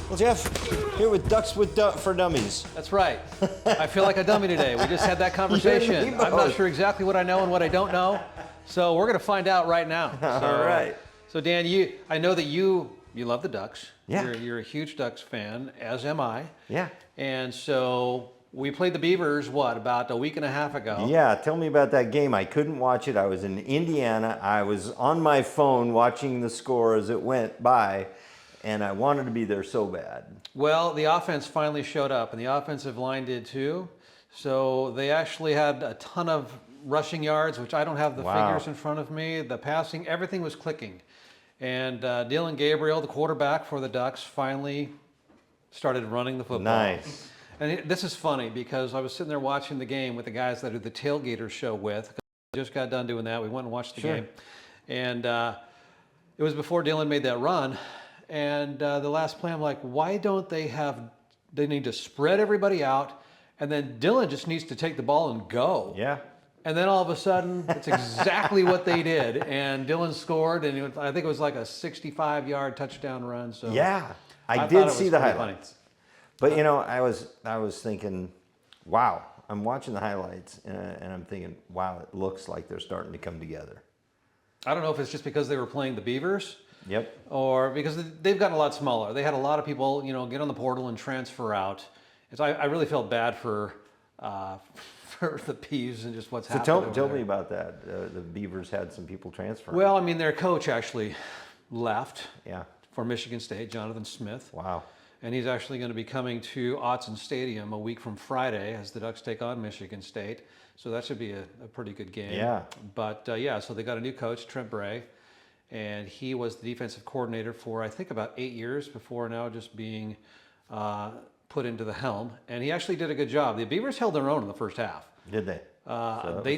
Well, Jeff, here with Ducks for Dummies. That's right. I feel like a dummy today. We just had that conversation. I'm not sure exactly what I know and what I don't know, so we're going to find out right now. All right. So Dan, I know that you love the Ducks. Yeah. You're a huge Ducks fan, as am I. Yeah. And so we played the Beavers, about a week and a half ago? Yeah, tell me about that game. I couldn't watch it. I was in Indiana. I was on my phone watching the score as it went by, and I wanted to be there so bad. Well, the offense finally showed up, and the offensive line did too. So they actually had a ton of rushing yards, which I don't have the figures in front of me. The passing, everything was clicking. And Dylan Gabriel, the quarterback for the Ducks, finally started running the football. Nice. And this is funny because I was sitting there watching the game with the guys that I do the Tailgaters show with. I just got done doing that. We went and watched the game. And it was before Dylan made that run. And the last play, I'm like, why don't they need to spread everybody out, and then Dylan just needs to take the ball and go. Yeah. And then all of a sudden, it's exactly what they did. And Dylan scored, and I think it was like a 65-yard touchdown run. So yeah, I did see the highlights. Funny. But, you know, I was thinking, wow, I'm watching the highlights, and I'm thinking, wow, it looks like they're starting to come together. I don't know if it's just because they were playing the Beavers. Yep. Or because they've gotten a lot smaller. They had a lot of people, get on the portal and transfer out. And so I really felt bad for the Beavs and just what's happening. So tell me about that. The Beavers had some people transfer. Well, I mean, their coach actually left. Yeah. For Michigan State, Jonathan Smith. Wow. And he's actually going to be coming to Autzen Stadium a week from Friday as the Ducks take on Michigan State. So that should be a pretty good game. Yeah. But so they got a new coach, Trent Bray. And he was the defensive coordinator for, I think, about 8 years before now just being put into the helm. And he actually did a good job. The Beavers held their own in the first half. Did they?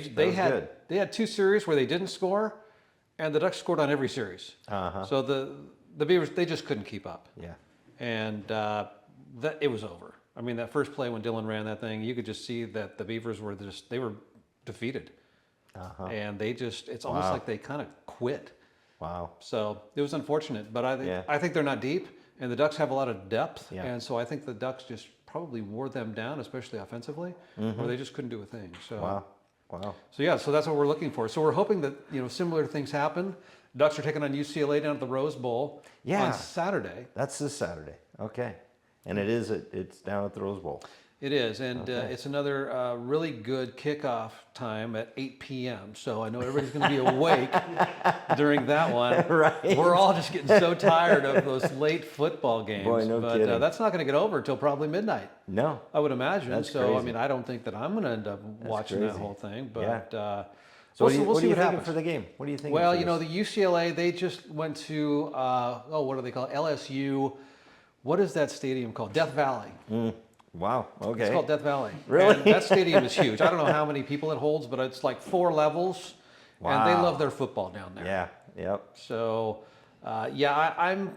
They had two series where they didn't score, and the Ducks scored on every series. So the Beavers, they just couldn't keep up. Yeah. And it was over. I mean, that first play when Dylan ran that thing, you could just see that the Beavers were defeated. And it's almost like they kind of quit. Wow. So it was unfortunate, but I think they're not deep, and the Ducks have a lot of depth, and so I think the Ducks just probably wore them down, especially offensively, where they just couldn't do a thing. So wow. So that's what we're looking for. So we're hoping that similar things happen. Ducks are taking on UCLA down at the Rose Bowl on Saturday. That's this Saturday. Okay, and it's down at the Rose Bowl. It is, and it's another really good kickoff time at 8 p.m. So I know everybody's going to be awake during that one. Right. We're all just getting so tired of those late football games. Boy, no kidding. But that's not going to get over until probably midnight. No. I would imagine. That's so, crazy. I mean, I don't think that I'm going to end up watching that whole thing. But so we'll see what are you what thinking happens for the game? What do you think? Well, the UCLA, they just went to, what do they call it? LSU. What is that stadium called? Death Valley. Wow, okay. It's called Death Valley. Really? And that stadium is huge. I don't know how many people it holds, but it's like 4 levels. Wow. And they love their football down there. Yeah, yep. So, I'm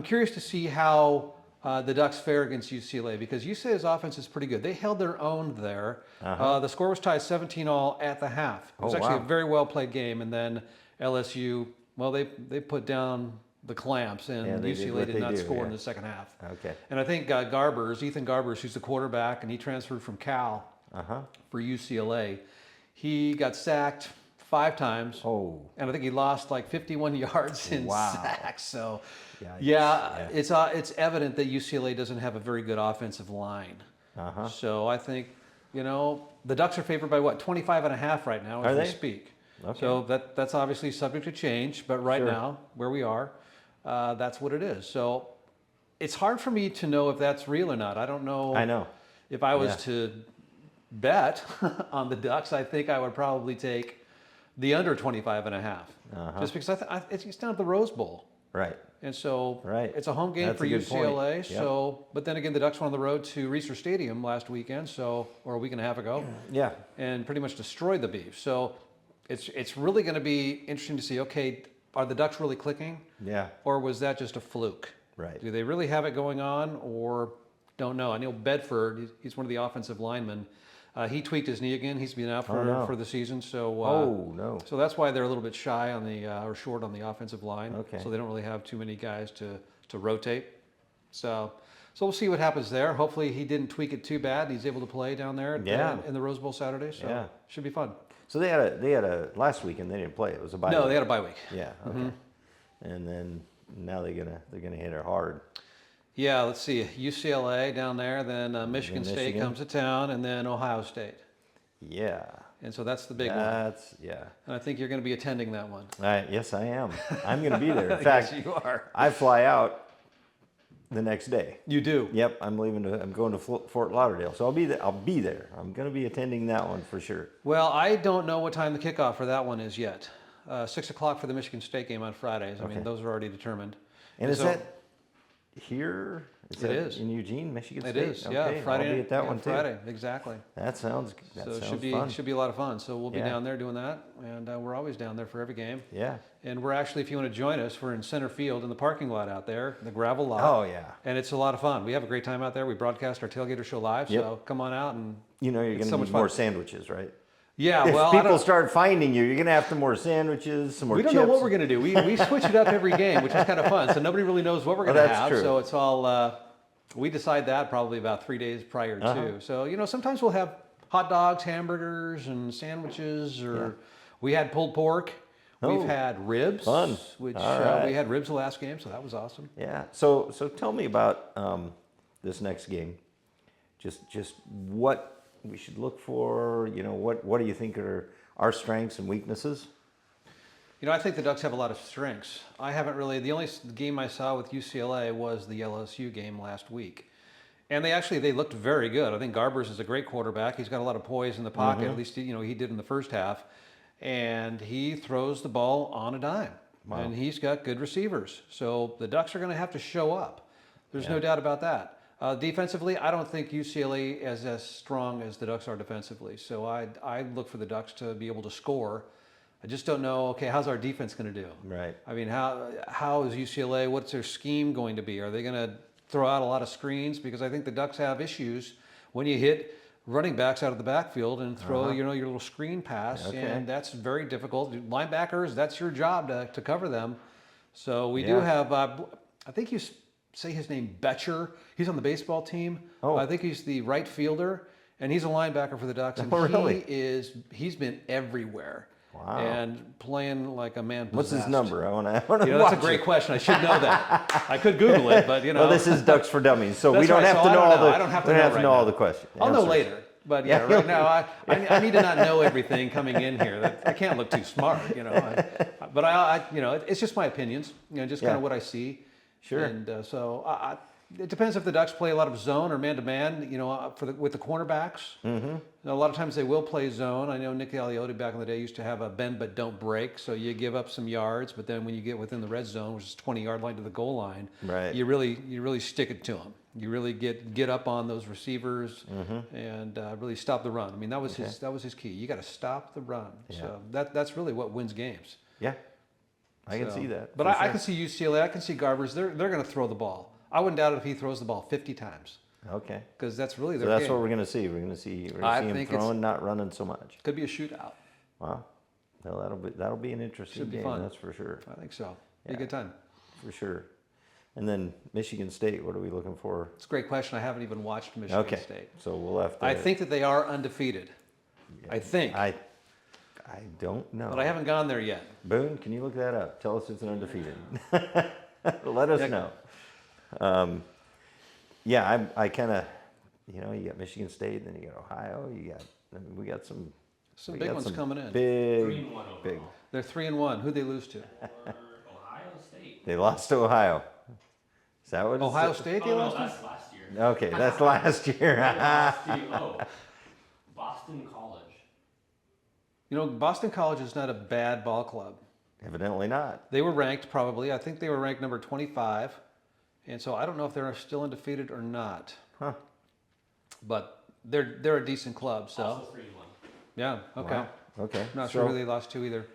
curious to see how the Ducks fare against UCLA, because UCLA's offense is pretty good. They held their own there. The score was tied 17-all at the half. It was actually a very well-played game. And then LSU, well, they put down the clamps, and UCLA did not score in the second half. Okay. And I think Ethan Garbers, who's the quarterback, and he transferred from Cal for UCLA. He got sacked 5 times. Oh. And I think he lost like 51 yards in sacks. So, yeah, it's evident that UCLA doesn't have a very good offensive line. So I think, the Ducks are favored by 25.5 right now as we speak. Okay. So that's obviously subject to change, but right now, where we are, that's what it is. So it's hard for me to know if that's real or not. I don't know. I know. If I was to bet on the Ducks, I think I would probably take the under 25.5. Just because it's down at the Rose Bowl. Right. And so it's a home game for UCLA. So, but then again, the Ducks went on the road to Reser Stadium last weekend, or a week and a half ago. Yeah. And pretty much destroyed the Beavs. So it's really going to be interesting to see, okay, are the Ducks really clicking? Yeah. Or was that just a fluke? Right. Do they really have it going on, or don't know? I know Bedford, he's one of the offensive linemen. He tweaked his knee again. He's been out for the season. So so that's why they're a little bit shy on the or short on the offensive line. Okay. So they don't really have too many guys to rotate. So we'll see what happens there. Hopefully he didn't tweak it too bad. He's able to play down there in the Rose Bowl Saturday. So should be fun. So they had a last weekend they didn't play. It was a bye week. No, they had a bye week. Yeah. Okay. And then now they're gonna hit it hard. Yeah. Let's see. UCLA down there. Then Michigan State comes to town, and then Ohio State. Yeah. And so that's the big one. Yeah. And I think you're going to be attending that one. Yes, I am. I'm going to be there. In fact, yes, you are. I fly out the next day. You do? Yep. I'm going to Fort Lauderdale, so I'll be there. I'm going to be attending that one for sure. Well, I don't know what time the kickoff for that one is yet. 6 o'clock for the Michigan State game on Fridays. I mean, those are already determined. And is that here? It is in Eugene, Michigan State. It is, okay. yeah. Friday. I'll be at that one too. Friday, exactly. That sounds fun. Should be a lot of fun. So we'll be down there doing that, and we're always down there for every game. Yeah. And we're actually, if you want to join us, we're in center field in the parking lot out there, the gravel lot. Oh yeah. And it's a lot of fun. We have a great time out there. We broadcast our tailgater show live, so come on out and. You're going to need more sandwiches, right? Yeah, if people start finding you, you're going to have some more sandwiches, some more chips. We don't know what we're going to do. We switch it up every game, which is kind of fun. So nobody really knows what we're going to have. True. So it's all, we decide that probably about 3 days prior to. So, sometimes we'll have hot dogs, hamburgers, and sandwiches, or we had pulled pork. We've had ribs. Fun. Which we had ribs the last game, so that was awesome. Yeah. So tell me about this next game. Just what we should look for, what do you think are our strengths and weaknesses? I think the Ducks have a lot of strengths. The only game I saw with UCLA was the LSU game last week. And they looked very good. I think Garbers is a great quarterback. He's got a lot of poise in the pocket, at least, he did in the first half. And he throws the ball on a dime. Wow. And he's got good receivers. So the Ducks are going to have to show up. There's no doubt about that. Defensively, I don't think UCLA is as strong as the Ducks are defensively. So I look for the Ducks to be able to score. I just don't know, how's our defense going to do? Right. I mean, how is UCLA, what's their scheme going to be? Are they going to throw out a lot of screens? Because I think the Ducks have issues when you hit running backs out of the backfield and throw, your little screen pass. Okay. And that's very difficult. Linebackers, that's your job to cover them. So we do have, I think you say his name, Betcher. He's on the baseball team. Oh. I think he's the right fielder, and he's a linebacker for the Ducks. And really? He's been everywhere. Wow. And playing like a man possessed. What's his number? I want to that's a great question. I should know that. I could Google it, but Well, this is Ducks for Dummies, so we don't have to know all the. I don't have to know all the questions. I'll know later. But right now I need to not know everything coming in here. I can't look too smart, But it's just my opinions, just kind of what I see. Sure. And it depends if the Ducks play a lot of zone or man-to-man, with the cornerbacks. Mm-hmm. A lot of times they will play zone. I know Nick Aliotti back in the day used to have a bend but don't break, so you give up some yards, but then when you get within the red zone, which is 20-yard line to the goal line, right. you really stick it to them. You really get up on those receivers and really stop the run. I mean, that was his key. You got to stop the run. Yeah. So that's really what wins games. Yeah, I can see that. But I can see UCLA. I can see Garbers. They're going to throw the ball. I wouldn't doubt it if he throws the ball 50 times. Okay. Because that's really their game. So that's what what we're going to see. We're going to see him throwing, not running so much. Could be a shootout. Wow. Well, that'll be an interesting game. Fun. That's for sure. I think so. Be a good time. For sure. And then Michigan State, what are we looking for? It's a great question. I haven't even watched Michigan State. So we'll have to. I think that they are undefeated. Yeah. I think. I don't know. But I haven't gone there yet. Boone, can you look that up? Tell us it's an undefeated. Let us know. I kind of, you got Michigan State, then you got Ohio, we got some big ones coming in. Big. They're 3-1. Who'd they lose to? Ohio State. They lost to Ohio. Is that what? Ohio State? They lost. That's last year. Okay, that's last year. Boston College. Boston College is not a bad ball club. Evidently not. They were ranked probably. I think they were ranked number 25. And so I don't know if they're still undefeated or not. Huh. But they're a decent club. So. Also 3-1. Yeah. Okay. Wow. Okay. Not sure who they lost to either.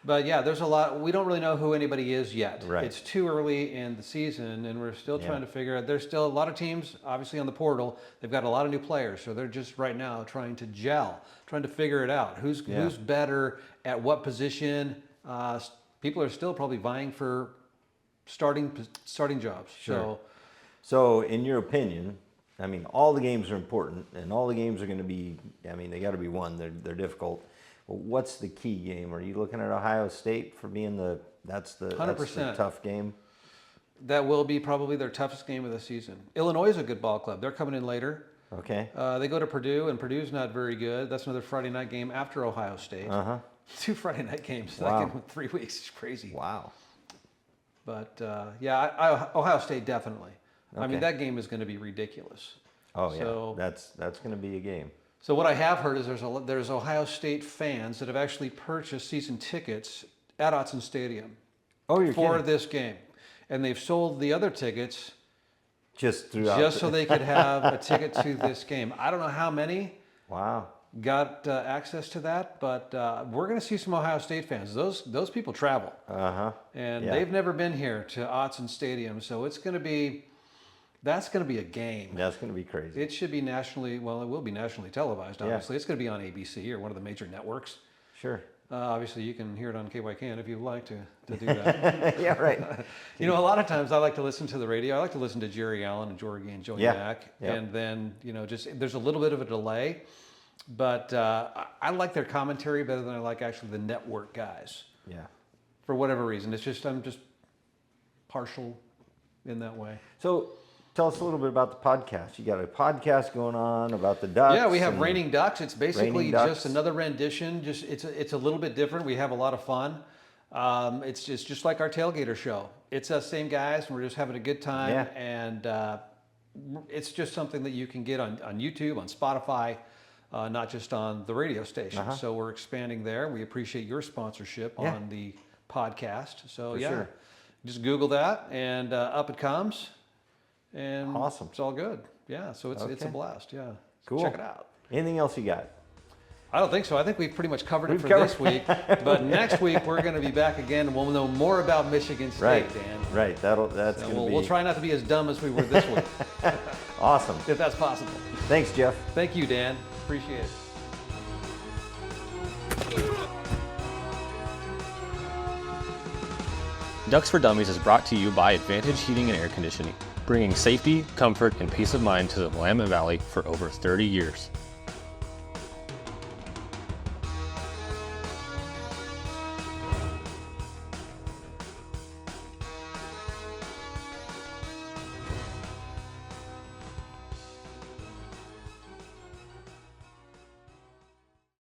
But yeah, there's a lot. We don't really know who anybody is yet. Right. It's too early in the season, and we're still trying to figure out. There's still a lot of teams, obviously, on the portal. They've got a lot of new players, so they're just right now trying to gel, trying to figure it out. Who's better at what position? People are still probably vying for starting jobs. Sure. So, in your opinion, I mean, all the games are important, and all the games are going to be. I mean, they got to be won. They're difficult. But what's the key game? Are you looking at Ohio State for being that's the 100%. tough game? That will be probably their toughest game of the season. Illinois is a good ball club. They're coming in later. Okay. They go to Purdue, and Purdue's not very good. That's another Friday night game after Ohio State. 2 Friday night games. Wow. Like in 3 weeks. It's crazy. Wow. But Ohio State definitely. Okay. I mean, that game is going to be ridiculous. Oh So- yeah, that's going to be a game. So what I have heard is there's Ohio State fans that have actually purchased season tickets at Autzen Stadium Oh, you're for kidding. this game, and they've sold the other tickets Just throughout. just so they could have a ticket to this game. I don't know how many Wow. got access to that, but we're going to see some Ohio State fans. Those people travel, and Yeah. they've never been here to Autzen Stadium, so that's going to be a game. That's going to be crazy. It should be it will be nationally televised, obviously. It's going to be on ABC or one of the major networks. Sure. Obviously, you can hear it on KYKN if you'd like to do that. Yeah. Right. You know, a lot of times I like to listen to the radio. I like to listen to Jerry Allen and Jorgie and Joey Yeah. Mack. Yep. And then, just there's a little bit of a delay. But I like their commentary better than I like actually the network guys. Yeah. For whatever reason. I'm just partial in that way. So tell us a little bit about the podcast. You got a podcast going on about the Ducks. Yeah, we have and- Raining Ducks. It's basically Raining Ducks. just another rendition. It's a little bit different. We have a lot of fun. It's just like our Tailgater show. It's us same guys, and we're just having a good time. Yeah. And it's just something that you can get on YouTube, on Spotify, not just on the radio station. So we're expanding there. We appreciate your sponsorship Yeah. on the podcast. So For yeah, sure. just Google that, and up it comes. And Awesome. it's all good. Yeah, so it's a Okay. blast. Yeah, Cool. Check it out. Anything else you got? I don't think so. I think we've pretty much covered it We've for covered- this week. But next week we're going to be back again, and we'll know more about Michigan State, Right. Dan. Right. That's So going to be we'll try not to be as dumb as we were this week, awesome. if that's possible. Thanks, Jeff. Thank you, Dan. Appreciate it. Ducks for Dummies is brought to you by Advantage Heating and Air Conditioning, bringing safety, comfort, and peace of mind to the Willamette Valley for over 30 years.